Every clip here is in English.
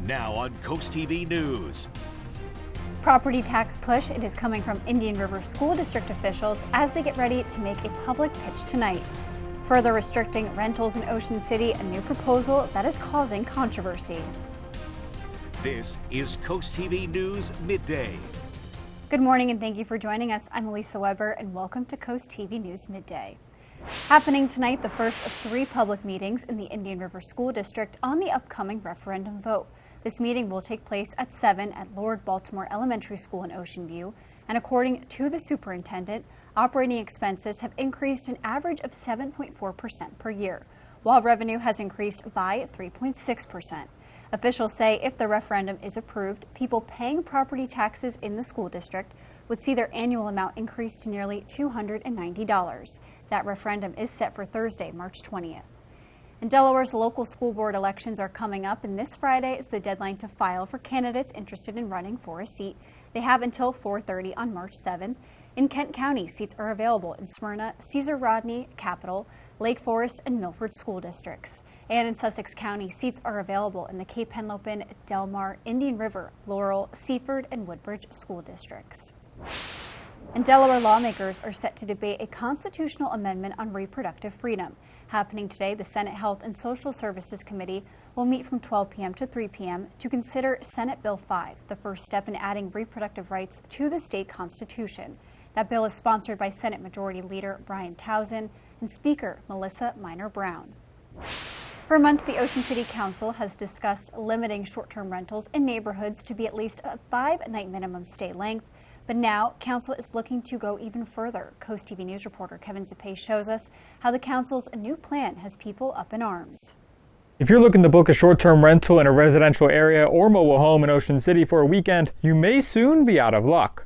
Now on CoastTV News. Property tax push. It is coming from Indian River School District officials as they get ready to make a public pitch tonight. Further restricting rentals in Ocean City, a new proposal that is causing controversy. This is CoastTV News Midday. Good morning and thank you for joining us. I'm Elisa Weber and welcome to CoastTV News Midday. Happening tonight, the first of 3 public meetings in the Indian River School District on the upcoming referendum vote. This meeting will take place at 7 at Lord Baltimore Elementary School in Ocean View, and according to the superintendent, operating expenses have increased an average of 7.4% per year, while revenue has increased by 3.6%. Officials say if the referendum is approved, people paying property taxes in the school district would see their annual amount increase to nearly $290. That referendum is set for Thursday, March 20th. And Delaware's local school board elections are coming up, and this Friday is the deadline to file for candidates interested in running for a seat. They have until 4:30 on March 7th. In Kent County, seats are available in Smyrna, Cesar Rodney, Capital, Lake Forest, and Milford school districts. And in Sussex County, seats are available in the Cape Henlopen, Delmar, Indian River, Laurel, Seaford, and Woodbridge school districts. And Delaware lawmakers are set to debate a constitutional amendment on reproductive freedom. Happening today, the Senate Health and Social Services Committee will meet from 12 p.m. to 3 p.m. to consider Senate Bill 5, the first step in adding reproductive rights to the state constitution. That bill is sponsored by Senate Majority Leader Brian Towson and Speaker Melissa Minor Brown. For months, the Ocean City Council has discussed limiting short-term rentals in neighborhoods to be at least a 5-night minimum stay length. But now, Council is looking to go even further. CoastTV News reporter Kevin Zappay shows us how the Council's new plan has people up in arms. If you're looking to book a short-term rental in a residential area or mobile home in Ocean City for a weekend, you may soon be out of luck.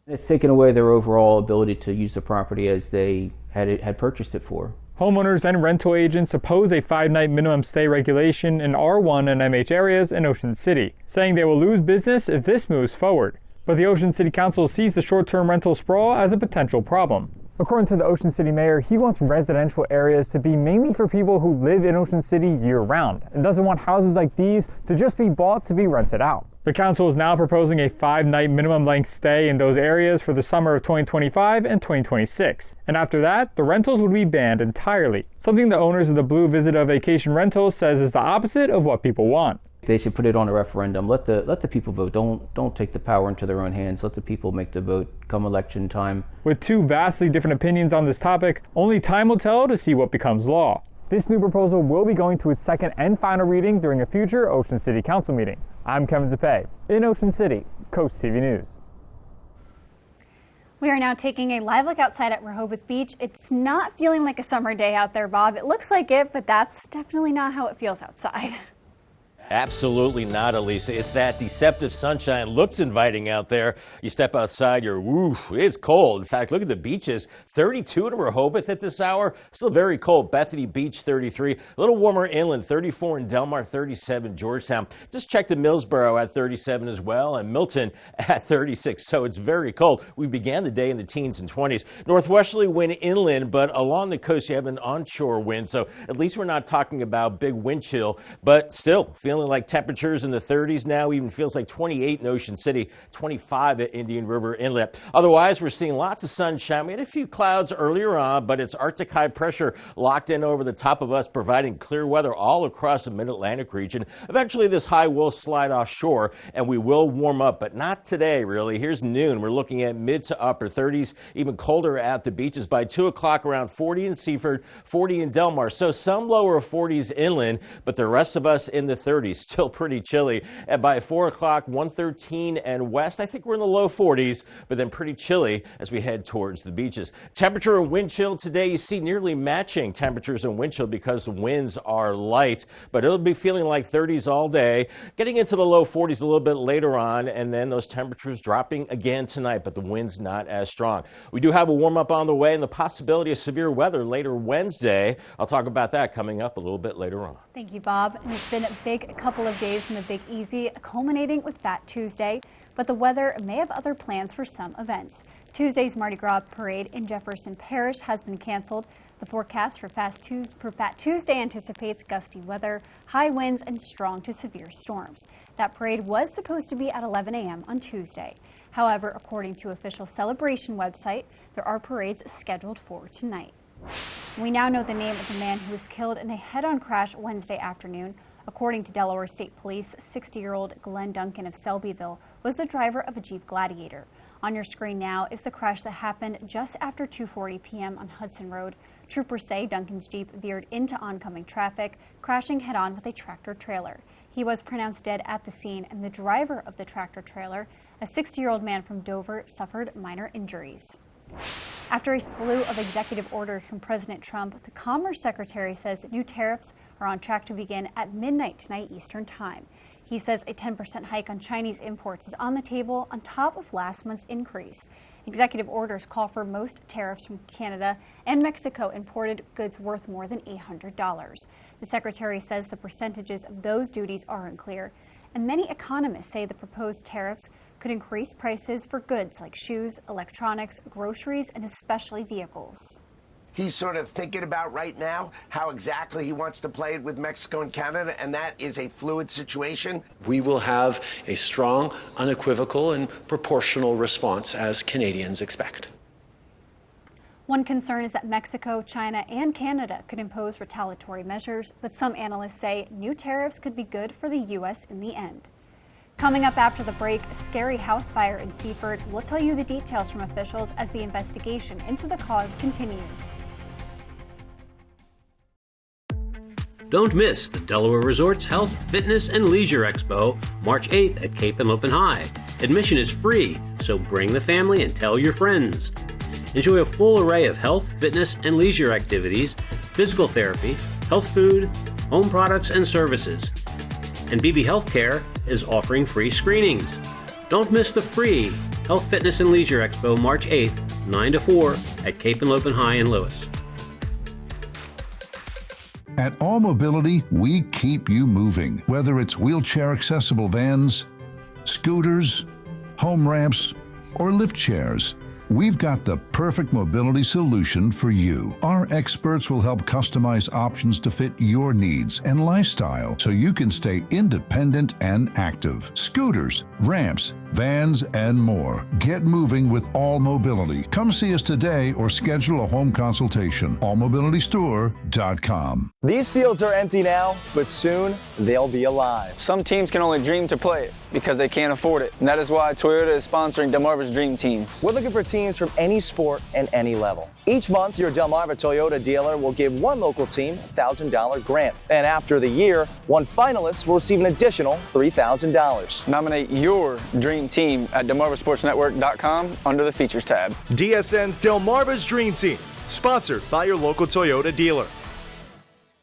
It's taken away their overall ability to use the property as they had purchased it for. Homeowners and rental agents oppose a 5-night minimum stay regulation in R1 and MH areas in Ocean City, saying they will lose business if this moves forward. But the Ocean City Council sees the short-term rental sprawl as a potential problem. According to the Ocean City mayor, he wants residential areas to be mainly for people who live in Ocean City year-round and doesn't want houses like these to just be bought to be rented out. The council is now proposing a 5-night minimum length stay in those areas for the summer of 2025 and 2026. And after that, the rentals would be banned entirely, something the owners of the Blue Visita Vacation Rentals says is the opposite of what people want. They should put it on a referendum. Let the people vote. Don't take the power into their own hands. Let the people make the vote come election time. With 2 vastly different opinions on this topic, only time will tell to see what becomes law. This new proposal will be going to its second and final reading during a future Ocean City Council meeting. I'm Kevin Zappay in Ocean City, CoastTV News. We are now taking a live look outside at Rehoboth Beach. It's not feeling like a summer day out there, Bob. It looks like it, but that's definitely not how it feels outside. Absolutely not, Elisa. It's that deceptive sunshine. Looks inviting out there. You step outside, you're woo, it's cold. In fact, look at the beaches. 32 in Rehoboth at this hour. Still very cold. Bethany Beach, 33. A little warmer inland, 34 in Delmar, 37 Georgetown. Just checked in Millsboro at 37 as well, and Milton at 36. So it's very cold. We began the day in the teens and 20s. Northwesterly wind inland, but along the coast you have an onshore wind. So at least we're not talking about big wind chill, but still feeling like temperatures in the 30s now. Even feels like 28 in Ocean City, 25 at Indian River Inlet. Otherwise, we're seeing lots of sunshine. We had a few clouds earlier on, but it's Arctic high pressure locked in over the top of us, providing clear weather all across the mid-Atlantic region. Eventually, this high will slide offshore, and we will warm up, but not today, really. Here's noon. We're looking at mid to upper 30s, even colder at the beaches. By 2 o'clock, around 40 in Seaford, 40 in Delmar. So some lower 40s inland, but the rest of us in the 30s. Still pretty chilly. And by 4 o'clock, 113 and west, I think we're in the low 40s, but then pretty chilly as we head towards the beaches. Temperature and wind chill today, you see nearly matching temperatures and wind chill because the winds are light, but it'll be feeling like 30s all day, getting into the low 40s a little bit later on, and then those temperatures dropping again tonight, but the wind's not as strong. We do have a warm up on the way and the possibility of severe weather later Wednesday. I'll talk about that coming up a little bit later on. Thank you, Bob. And it's been a big couple of days in the Big Easy, culminating with Fat Tuesday, but the weather may have other plans for some events. Tuesday's Mardi Gras parade in Jefferson Parish has been canceled, The forecast for Fat Tuesday anticipates gusty weather, high winds, and strong to severe storms. That parade was supposed to be at 11 a.m. on Tuesday. However, according to official celebration website, there are parades scheduled for tonight. We now know the name of the man who was killed in a head-on crash Wednesday afternoon. According to Delaware State Police, 60-year-old Glenn Duncan of Selbyville was the driver of a Jeep Gladiator. On your screen now is the crash that happened just after 2:40 p.m. on Hudson Road. Troopers say Duncan's Jeep veered into oncoming traffic, crashing head-on with a tractor-trailer. He was pronounced dead at the scene, and the driver of the tractor-trailer, a 60-year-old man from Dover, suffered minor injuries. After a slew of executive orders from President Trump, the Commerce Secretary says new tariffs are on track to begin at midnight tonight Eastern Time. He says a 10% hike on Chinese imports is on the table on top of last month's increase. Executive orders call for most tariffs from Canada and Mexico imported goods worth more than $800. The Secretary says the percentages of those duties are unclear, and many economists say the proposed tariffs could increase prices for goods like shoes, electronics, groceries, and especially vehicles. He's sort of thinking about right now how exactly he wants to play it with Mexico and Canada, and that is a fluid situation. We will have a strong, unequivocal, and proportional response as Canadians expect. One concern is that Mexico, China, and Canada could impose retaliatory measures, but some analysts say new tariffs could be good for the U.S. in the end. Coming up after the break, a scary house fire in Seaford. We'll tell you the details from officials as the investigation into the cause continues. Don't miss the Delaware Resorts Health, Fitness, and Leisure Expo, March 8th at Cape and Lopin High. Admission is free, so bring the family and tell your friends. Enjoy a full array of health, fitness, and leisure activities, physical therapy, health food, home products, and services. And BB Healthcare is offering free screenings. Don't miss the free Health, Fitness, and Leisure Expo, March 8th, 9 to 4 at Cape and Lopin High in Lewis. At All Mobility, we keep you moving. Whether it's wheelchair-accessible vans, scooters, home ramps, or lift chairs, we've got the perfect mobility solution for you. Our experts will help customize options to fit your needs and lifestyle so you can stay independent and active. Scooters, ramps, vans, and more. Get moving with All Mobility. Come see us today or schedule a home consultation. allmobilitystore.com. These fields are empty now, but soon they'll be alive. Some teams can only dream to play it because they can't afford it. And that is why Toyota is sponsoring Delmarva's Dream Team. We're looking for teams from any sport and any level. Each month, your Delmarva Toyota dealer will give one local team a $1,000 grant. And after the year, one finalist will receive an additional $3,000. Nominate your dream team at DelmarvaSportsNetwork.com under the Features tab. DSN's Delmarva's Dream Team, sponsored by your local Toyota dealer.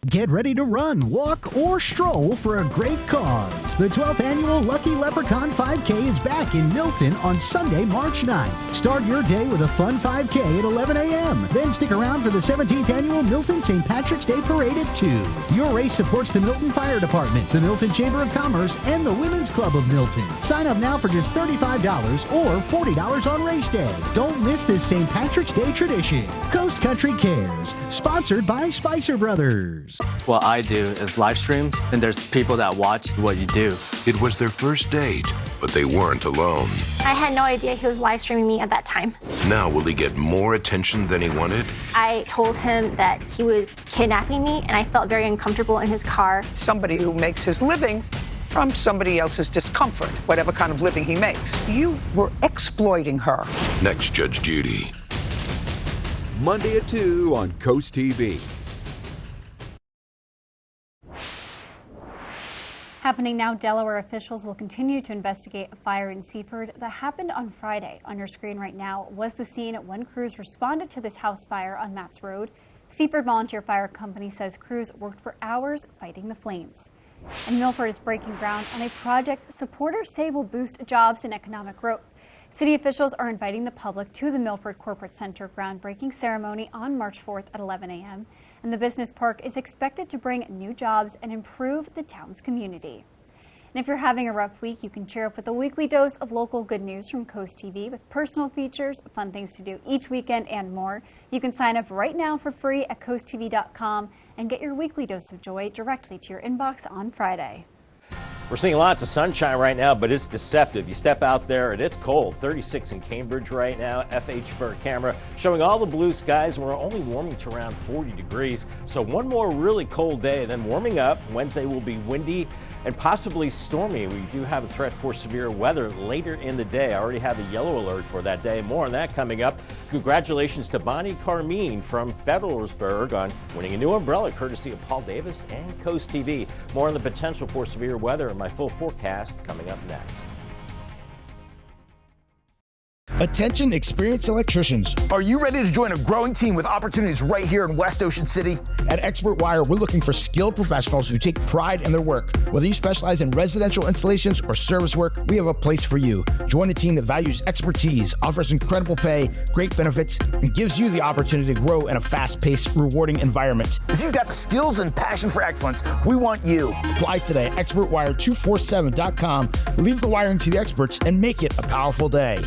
Get ready to run, walk, or stroll for a great cause. The 12th annual Lucky Leprechaun 5K is back in Milton on Sunday, March 9th. Start your day with a fun 5K at 11 a.m. Then stick around for the 17th annual Milton St. Patrick's Day Parade at 2. Your race supports the Milton Fire Department, the Milton Chamber of Commerce, and the Women's Club of Milton. Sign up now for just $35 or $40 on race day. Don't miss this St. Patrick's Day tradition. Coast Country Cares, sponsored by Spicer Brothers. What I do is live streams, and there's people that watch what you do. It was their first date, but they weren't alone. I had no idea he was live streaming me at that time. Now will he get more attention than he wanted? I told him that he was kidnapping me, and I felt very uncomfortable in his car. Somebody who makes his living from somebody else's discomfort, whatever kind of living he makes. You were exploiting her. Next, Judge Judy. Monday at 2 on CoastTV. Happening now, Delaware officials will continue to investigate a fire in Seaford that happened on Friday. On your screen right now was the scene when crews responded to this house fire on Matts Road. Seaford Volunteer Fire Company says crews worked for hours fighting the flames. And Milford is breaking ground on a project supporters say will boost jobs and economic growth. City officials are inviting the public to the Milford Corporate Center groundbreaking ceremony on March 4th at 11 a.m. And the business park is expected to bring new jobs and improve the town's community. And if you're having a rough week, you can cheer up with a weekly dose of local good news from Coast TV with personal features, fun things to do each weekend, and more. You can sign up right now for free at coasttv.com and get your weekly dose of joy directly to your inbox on Friday. We're seeing lots of sunshine right now, but it's deceptive. You step out there and it's cold. 36 in Cambridge right now. FH for a camera showing all the blue skies, and we're only warming to around 40 degrees. So one more really cold day, then warming up. Wednesday will be windy and possibly stormy. We do have a threat for severe weather later in the day. I already have a yellow alert for that day. More on that coming up. Congratulations to Bonnie Carmine from Federalsburg on winning a new umbrella courtesy of Paul Davis and Coast TV. More on the potential for severe weather and my full forecast coming up next. Attention experienced electricians. Are you ready to join a growing team with opportunities right here in West Ocean City? At Expert Wire, we're looking for skilled professionals who take pride in their work. Whether you specialize in residential installations or service work, we have a place for you. Join a team that values expertise, offers incredible pay, great benefits, and gives you the opportunity to grow in a fast-paced, rewarding environment. If you've got the skills and passion for excellence, we want you. Apply today at expertwire247.com. Leave the wiring to the experts and make it a powerful day.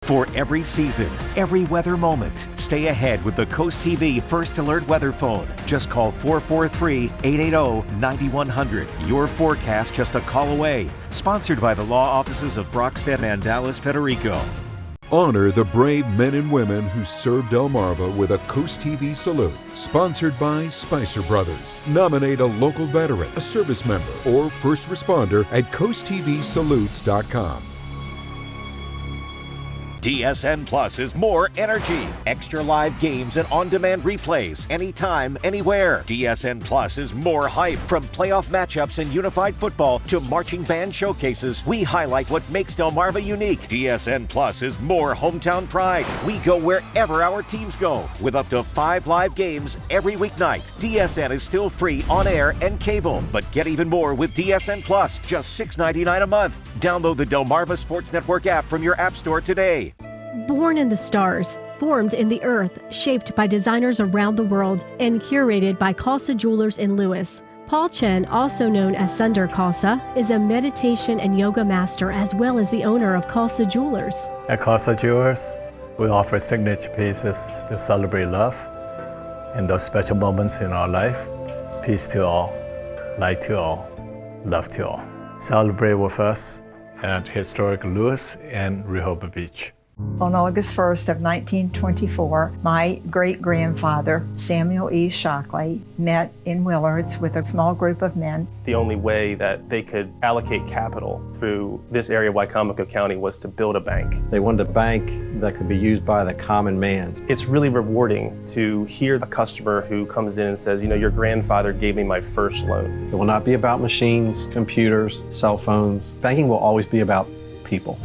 For every season, every weather moment, stay ahead with the Coast TV First Alert Weather Phone. Just call 443-880-9100. Your forecast just a call away. Sponsored by the law offices of Brockstead and Dallas Federico. Honor the brave men and women who served Delmarva with a Coast TV salute. Sponsored by Spicer Brothers. Nominate a local veteran, a service member, or first responder at coasttvsalutes.com. DSN Plus is more energy. Extra live games and on-demand replays anytime, anywhere. DSN Plus is more hype. From playoff matchups in unified football to marching band showcases, we highlight what makes Delmarva unique. DSN Plus is more hometown pride. We go wherever our teams go with up to 5 live games every weeknight. DSN is still free on air and cable, but get even more with DSN Plus, just $6.99 a month. Download the Delmarva Sports Network app from your app store today. Born in the stars, formed in the earth, shaped by designers around the world, and curated by Khalsa Jewelers in Lewis. Paul Chen, also known as Sunder Khalsa, is a meditation and yoga master as well as the owner of Khalsa Jewelers. At Khalsa Jewelers, we offer signature pieces to celebrate love and those special moments in our life. Peace to all, light to all, love to all. Celebrate with us at historic Lewis and Rehoboth Beach. On August 1st of 1924, my great-grandfather, Samuel E. Shockley, met in Willards with a small group of men. The only way that they could allocate capital through this area of Wicomico County was to build a bank. They wanted a bank that could be used by the common man. It's really rewarding to hear a customer who comes in and says, you know, your grandfather gave me my first loan. It will not be about machines, computers, cell phones. Banking will always be about people.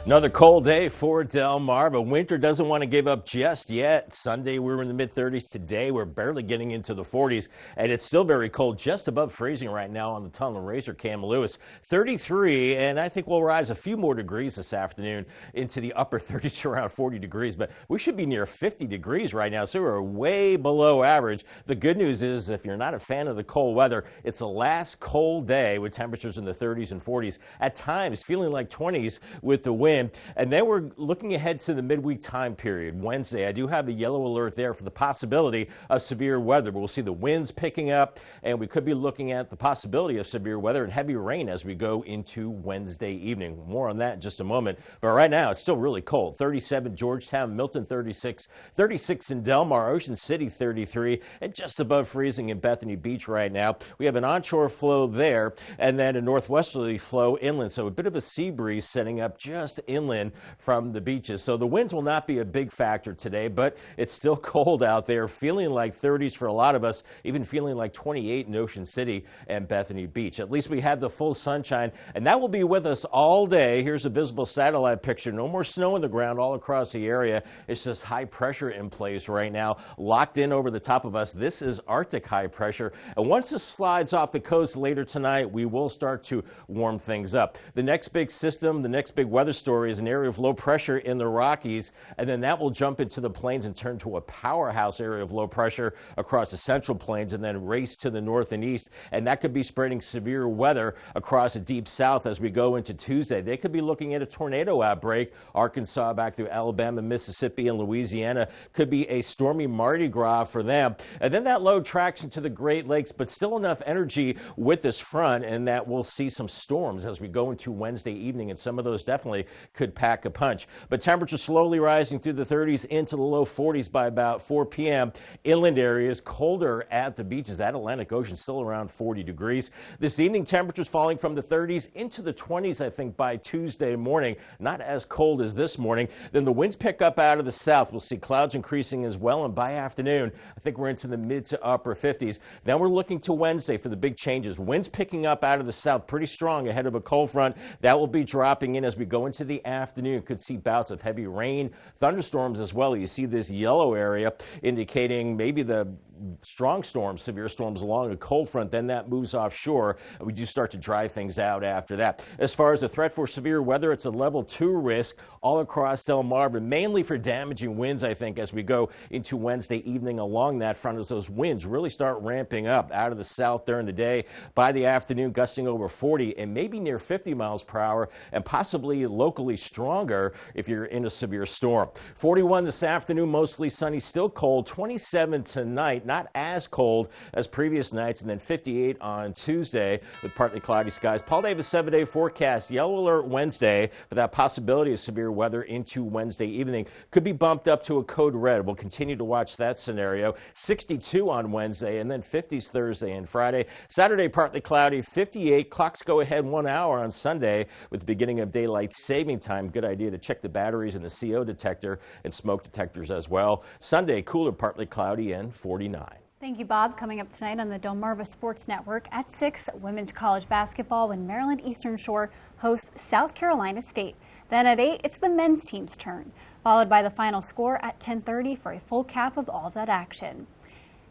Another cold day for Delmarva. Winter doesn't want to give up just yet. Sunday we were in the mid-30s. Today we're barely getting into the 40s, and it's still very cold, just above freezing right now on the Tunnel and Razor Cam Lewis. 33, and I think we'll rise a few more degrees this afternoon into the upper 30s to around 40 degrees, but we should be near 50 degrees right now, so we're way below average. The good news is if you're not a fan of the cold weather, it's the last cold day with temperatures in the 30s and 40s, at times feeling like 20s with the wind. And then we're looking ahead to the midweek time period. Wednesday, I do have a yellow alert there for the possibility of severe weather. We'll see the winds picking up, and we could be looking at the possibility of severe weather and heavy rain as we go into Wednesday evening. More on that in just a moment. But right now, it's still really cold. 37 Georgetown, Milton 36, 36 in Delmar, Ocean City 33, and just above freezing in Bethany Beach right now. We have an onshore flow there, and then a northwesterly flow inland. So a bit of a sea breeze setting up just inland from the beaches. So the winds will not be a big factor today, but it's still cold out there, feeling like 30s for a lot of us, even feeling like 28 in Ocean City and Bethany Beach. At least we have the full sunshine, and that will be with us all day. Here's a visible satellite picture. No more snow on the ground all across the area. It's just high pressure in place right now, locked in over the top of us. This is Arctic high pressure, and once this slides off the coast later tonight, we will start to warm things up. The next big system, the next big weather storm story is an area of low pressure in the Rockies, and then that will jump into the plains and turn to a powerhouse area of low pressure across the central plains and then race to the north and east. And that could be spreading severe weather across the deep south as we go into Tuesday. They could be looking at a tornado outbreak. Arkansas back through Alabama, Mississippi, and Louisiana could be a stormy Mardi Gras for them. And then that low tracks into the Great Lakes, but still enough energy with this front, and that we'll see some storms as we go into Wednesday evening, and some of those definitely could pack a punch. But temperatures slowly rising through the 30s into the low 40s by about 4 p.m. Inland areas colder at the beaches. That Atlantic Ocean still around 40 degrees. This evening, temperatures falling from the 30s into the 20s, I think, by Tuesday morning. Not as cold as this morning. Then the winds pick up out of the south. We'll see clouds increasing as well, and by afternoon, I think we're into the mid to upper 50s. Then we're looking to Wednesday for the big changes. Winds picking up out of the south pretty strong ahead of a cold front. That will be dropping in as we go into the afternoon. Could see bouts of heavy rain, thunderstorms as well. You see this yellow area indicating maybe the strong storms, severe storms along a cold front. Then that moves offshore. We do start to dry things out after that. As far as the threat for severe weather, it's a level 2 risk all across Delmarva, mainly for damaging winds, I think, as we go into Wednesday evening along that front, as those winds really start ramping up out of the south during the day. By the afternoon, gusting over 40 and maybe near 50 miles per hour, and possibly locally stronger if you're in a severe storm. 41 this afternoon, mostly sunny, still cold. 27 tonight. Not as cold as previous nights, and then 58 on Tuesday with partly cloudy skies. Paul Davis 7-day forecast. Yellow alert Wednesday for that possibility of severe weather into Wednesday evening. Could be bumped up to a code red. We'll continue to watch that scenario. 62 on Wednesday, and then 50s Thursday and Friday. Saturday partly cloudy, 58. Clocks go ahead 1 hour on Sunday with the beginning of daylight saving time. Good idea to check the batteries in the CO detector and smoke detectors as well. Sunday cooler, partly cloudy, and 49. Thank you, Bob. Coming up tonight on the Delmarva Sports Network at 6, women's college basketball when Maryland Eastern Shore hosts South Carolina State. Then at 8, it's the men's team's turn, followed by the final score at 10:30 for a full cap of all of that action.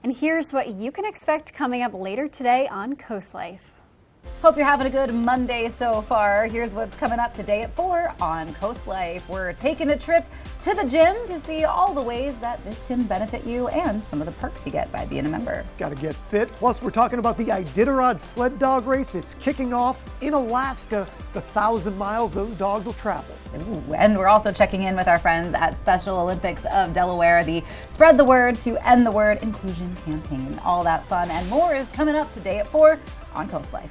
And here's what you can expect coming up later today on Coast Life. Hope you're having a good Monday so far. Here's what's coming up today at 4 on Coast Life. We're taking a trip to the gym to see all the ways that this can benefit you and some of the perks you get by being a member. Got to get fit. Plus, we're talking about the Iditarod sled dog race. It's kicking off in Alaska. The 1,000 miles those dogs will travel. Ooh, and we're also checking in with our friends at Special Olympics of Delaware, the Spread the Word to End the Word inclusion campaign. All that fun and more is coming up today at 4 on Coast Life.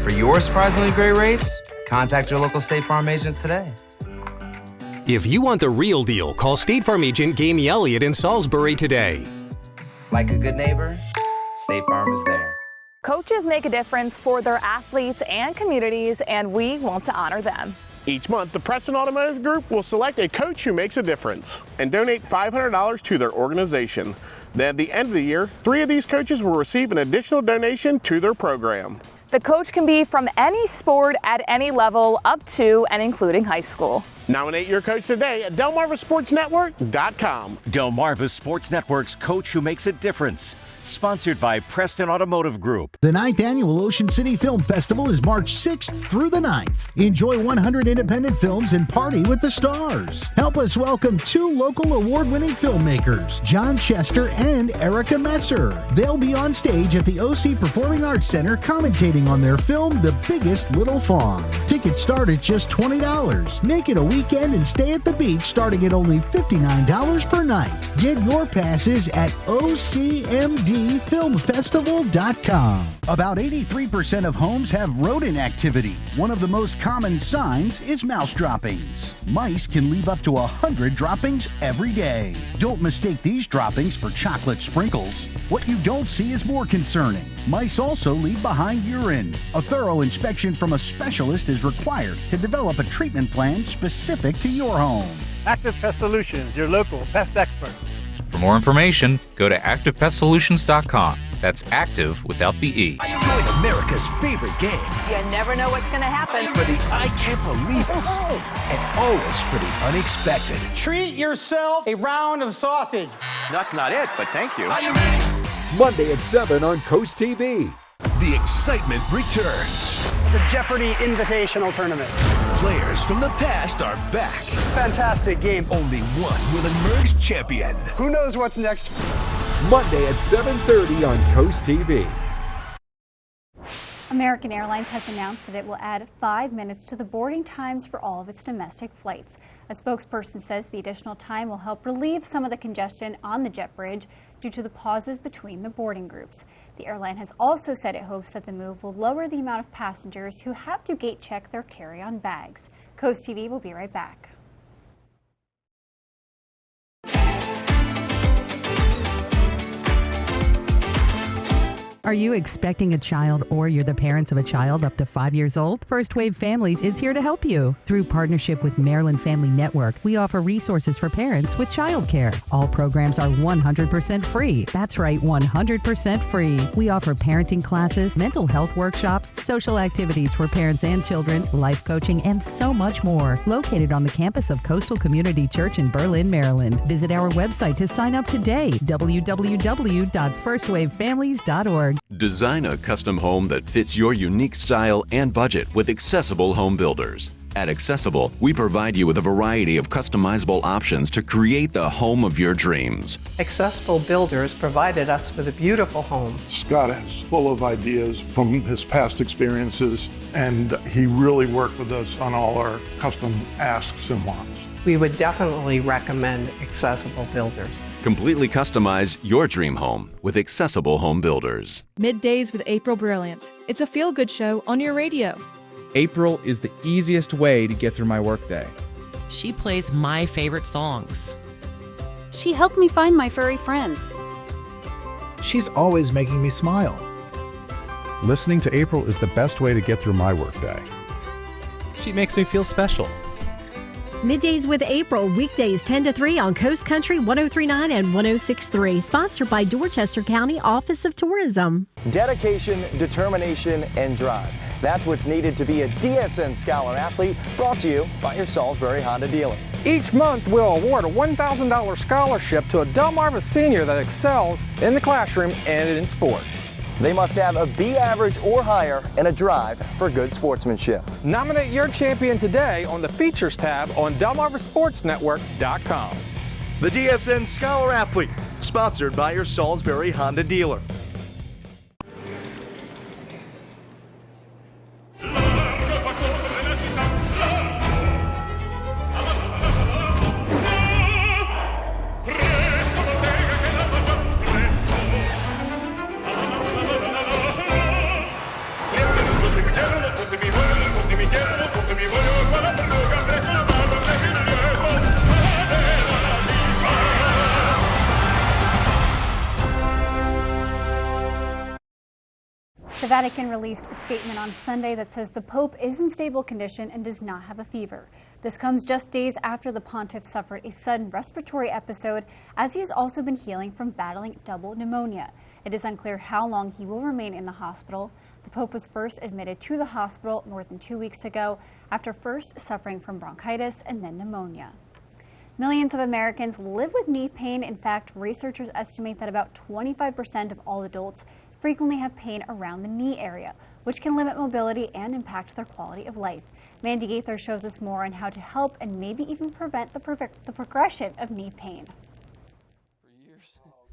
For your surprisingly great rates, contact your local State Farm agent today. If you want the real deal, call State Farm agent Gamey Elliott in Salisbury today. Like a good neighbor, State Farm is there. Coaches make a difference for their athletes and communities, and we want to honor them. Each month, the Preston Automotive Group will select a coach who makes a difference and donate $500 to their organization. Then at the end of the year, 3 of these coaches will receive an additional donation to their program. The coach can be from any sport at any level up to and including high school. Nominate your coach today at DelmarvaSportsNetwork.com. Delmarva Sports Network's Coach Who Makes a Difference. Sponsored by Preston Automotive Group. The 9th Annual Ocean City Film Festival is March 6th through the 9th. Enjoy 100 independent films and party with the stars. Help us welcome 2 local award-winning filmmakers, John Chester and Erica Messer. They'll be on stage at the OC Performing Arts Center commentating on their film, The Biggest Little Fawn. Tickets start at just $20. Make it a weekend and stay at the beach starting at only $59 per night. Get your passes at OCMDFilmFestival.com. About 83% of homes have rodent activity. One of the most common signs is mouse droppings. Mice can leave up to 100 droppings every day. Don't mistake these droppings for chocolate sprinkles. What you don't see is more concerning. Mice also leave behind urine. A thorough inspection from a specialist is required to develop a treatment plan specific to your home. Active Pest Solutions, your local pest expert. For more information, go to ActivePestSolutions.com. That's active without the E. I enjoy the America's favorite game. You never know what's going to happen. For the I can't believe it. And always for the unexpected. Treat yourself a round of sausage. That's not it, but thank you. Are you ready? Monday at 7 on CoastTV. The excitement returns. The Jeopardy Invitational Tournament. Players from the past are back. Fantastic game. Only one will emerge champion. Who knows what's next? Monday at 7:30 on CoastTV. American Airlines has announced that it will add 5 minutes to the boarding times for all of its domestic flights. A spokesperson says the additional time will help relieve some of the congestion on the jet bridge due to the pauses between the boarding groups. The airline has also said it hopes that the move will lower the amount of passengers who have to gate check their carry-on bags. CoastTV will be right back. Are you expecting a child or you're the parents of a child up to 5 years old? First Wave Families is here to help you. Through partnership with Maryland Family Network, we offer resources for parents with childcare. All programs are 100% free. That's right, 100% free. We offer parenting classes, mental health workshops, social activities for parents and children, life coaching, and so much more. Located on the campus of Coastal Community Church in Berlin, Maryland. Visit our website to sign up today, www.firstwavefamilies.org. Design a custom home that fits your unique style and budget with Accessible Home Builders. At Accessible, we provide you with a variety of customizable options to create the home of your dreams. Accessible Builders provided us with a beautiful home. Scott is full of ideas from his past experiences, and he really worked with us on all our custom asks and wants. We would definitely recommend Accessible Builders. Completely customize your dream home with Accessible Home Builders. Middays with April Brilliant. It's a feel-good show on your radio. April is the easiest way to get through my workday. She plays my favorite songs. She helped me find my furry friend. She's always making me smile. Listening to April is the best way to get through my workday. She makes me feel special. Middays with April, weekdays 10 to 3 on Coast Country 103.9 and 106.3. Sponsored by Dorchester County Office of Tourism. Dedication, determination, and drive. That's what's needed to be a DSN Scholar Athlete, brought to you by your Salisbury Honda dealer. Each month, we'll award a $1,000 scholarship to a Delmarva senior that excels in the classroom and in sports. They must have a B average or higher and a drive for good sportsmanship. Nominate your champion today on the Features tab on DelmarvaSportsNetwork.com. The DSN Scholar Athlete, sponsored by your Salisbury Honda dealer. The Vatican released a statement on Sunday that says the Pope is in stable condition and does not have a fever. This comes just days after the pontiff suffered a sudden respiratory episode, as he has also been healing from battling double pneumonia. It is unclear how long he will remain in the hospital. The Pope was first admitted to the hospital more than 2 weeks ago after first suffering from bronchitis and then pneumonia. Millions of Americans live with knee pain. In fact, researchers estimate that about 25% of all adults frequently have pain around the knee area, which can limit mobility and impact their quality of life. Mandy Gaither shows us more on how to help and maybe even prevent the progression of knee pain.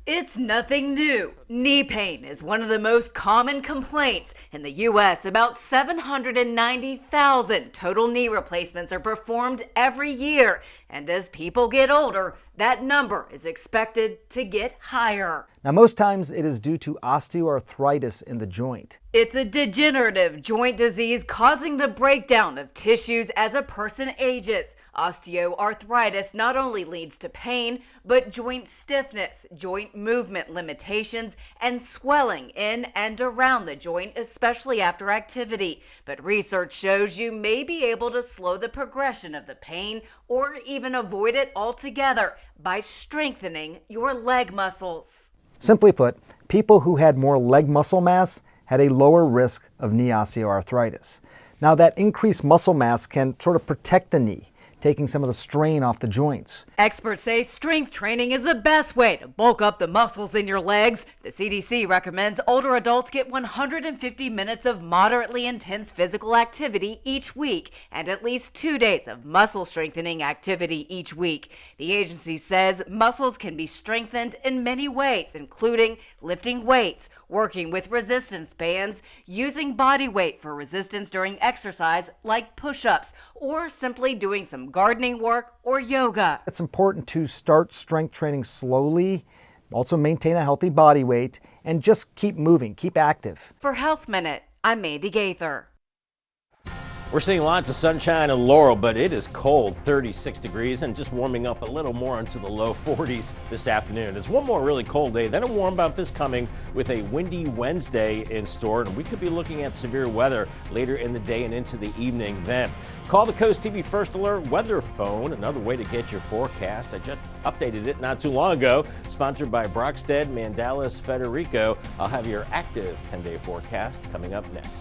It's nothing new. Knee pain is one of the most common complaints. In the U.S., about 790,000 total knee replacements are performed every year. And as people get older, that number is expected to get higher. Now, most times it is due to osteoarthritis in the joint. It's a degenerative joint disease causing the breakdown of tissues as a person ages. Osteoarthritis not only leads to pain, but joint stiffness, joint movement limitations, and swelling in and around the joint, especially after activity. But research shows you may be able to slow the progression of the pain or even avoid it altogether by strengthening your leg muscles. Simply put, people who had more leg muscle mass had a lower risk of knee osteoarthritis. Now, that increased muscle mass can sort of protect the knee, taking some of the strain off the joints. Experts say strength training is the best way to bulk up the muscles in your legs. The CDC recommends older adults get 150 minutes of moderately intense physical activity each week and at least 2 days of muscle strengthening activity each week. The agency says muscles can be strengthened in many ways, including lifting weights, working with resistance bands, using body weight for resistance during exercise like push-ups, or simply doing some gardening work or yoga. It's important to start strength training slowly, also maintain a healthy body weight, and just keep moving, keep active. For Health Minute, I'm Mandy Gaither. We're seeing lots of sunshine in Laurel, but it is cold, 36 degrees, and just warming up a little more into the low 40s this afternoon. It's one more really cold day, then a warm up is coming with a windy Wednesday in store, and we could be looking at severe weather later in the day and into the evening then. Call the CoastTV First Alert weather phone, another way to get your forecast. I just updated it not too long ago. Sponsored by Brockstead, Mandalis, Federico. I'll have your active 10-day forecast coming up next.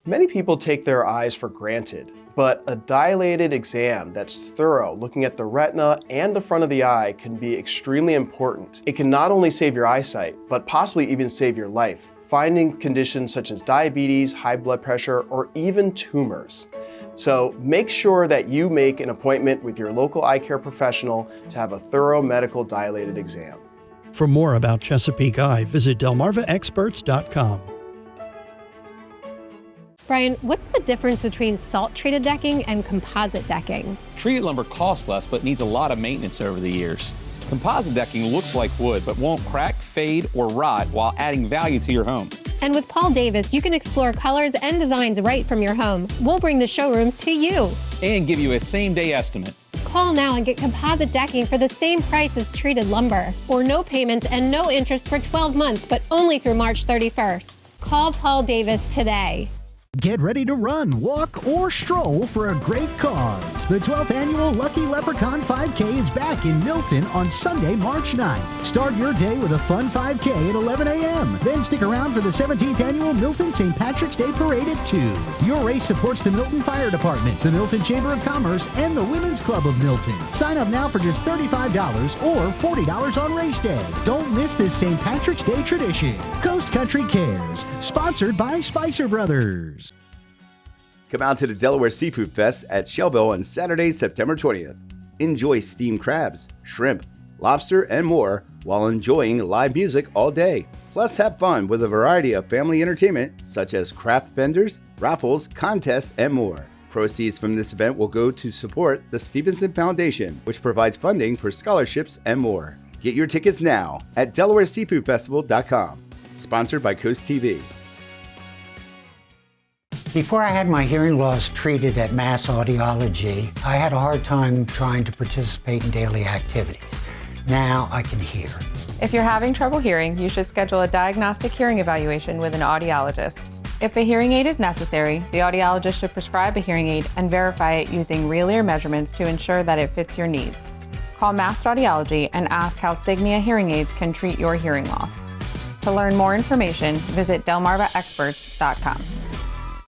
Many people take their eyes for granted, but a dilated exam that's thorough, looking at the retina and the front of the eye, can be extremely important. It can not only save your eyesight, but possibly even save your life, finding conditions such as diabetes, high blood pressure, or even tumors. So make sure that you make an appointment with your local eye care professional to have a thorough medical dilated exam. For more about Chesapeake Eye, visit delmarvaexperts.com. Brian, what's the difference between salt-treated decking and composite decking? Treated lumber costs less but needs a lot of maintenance over the years. Composite decking looks like wood but won't crack, fade, or rot while adding value to your home. And with Paul Davis, you can explore colors and designs right from your home. We'll bring the showroom to you. And give you a same-day estimate. Call now and get composite decking for the same price as treated lumber. Or no payments and no interest for 12 months, but only through March 31st. Call Paul Davis today. Get ready to run, walk, or stroll for a great cause. The 12th annual Lucky Leprechaun 5K is back in Milton on Sunday, March 9th. Start your day with a fun 5K at 11 a.m. Then stick around for the 17th annual Milton St. Patrick's Day Parade at 2. Your race supports the Milton Fire Department, the Milton Chamber of Commerce, and the Women's Club of Milton. Sign up now for just $35 or $40 on race day. Don't miss this St. Patrick's Day tradition. Coast Country Cares, sponsored by Spicer Brothers. Come out to the Delaware Seafood Fest at Shellville on Saturday, September 20th. Enjoy steamed crabs, shrimp, lobster, and more while enjoying live music all day. Plus, have fun with a variety of family entertainment such as craft vendors, raffles, contests, and more. Proceeds from this event will go to support the Stevenson Foundation, which provides funding for scholarships and more. Get your tickets now at DelawareSeafoodFestival.com. Sponsored by CoastTV. Before I had my hearing loss treated at Mass Audiology, I had a hard time trying to participate in daily activities. Now I can hear. If you're having trouble hearing, you should schedule a diagnostic hearing evaluation with an audiologist. If a hearing aid is necessary, the audiologist should prescribe a hearing aid and verify it using real ear measurements to ensure that it fits your needs. Call Mass Audiology and ask how Signia hearing aids can treat your hearing loss. To learn more information, visit delmarvaexperts.com.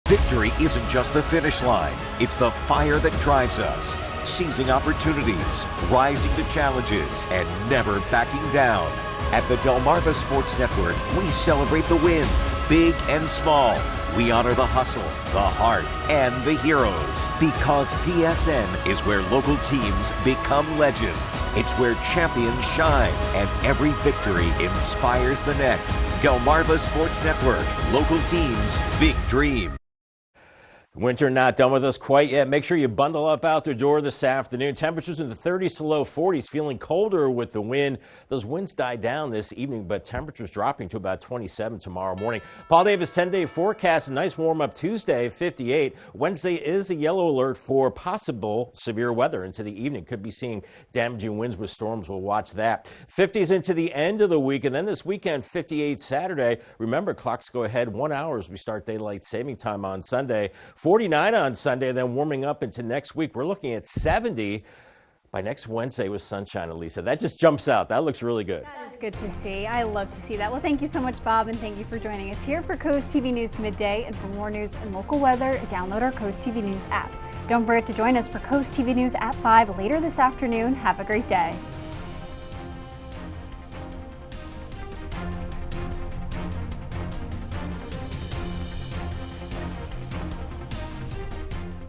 Victory isn't just the finish line, it's the fire that drives us. Seizing opportunities, rising to challenges, and never backing down. At the Delmarva Sports Network, we celebrate the wins, big and small. We honor the hustle, the heart, and the heroes. Because DSN is where local teams become legends. It's where champions shine, and every victory inspires the next. Delmarva Sports Network, local teams, big dreams. Winter not done with us quite yet. Make sure you bundle up out the door this afternoon. Temperatures in the 30s to low 40s, feeling colder with the wind. Those winds die down this evening, but temperatures dropping to about 27 tomorrow morning. Paul Davis 10-day forecast, a nice warm-up Tuesday, 58. Wednesday is a yellow alert for possible severe weather into the evening. Could be seeing damaging winds with storms. We'll watch that. 50s into the end of the week, and then this weekend, 58 Saturday. Remember, clocks go ahead 1 hour as we start daylight saving time on Sunday. 49 on Sunday, then warming up into next week. We're looking at 70 by next Wednesday with sunshine, Elisa. That just jumps out. That looks really good. That is good to see. I love to see that. Well, thank you so much, Bob, and thank you for joining us here for Coast TV News Midday. And for more news and local weather, download our Coast TV News app. Don't forget to join us for Coast TV News at 5 later this afternoon. Have a great day.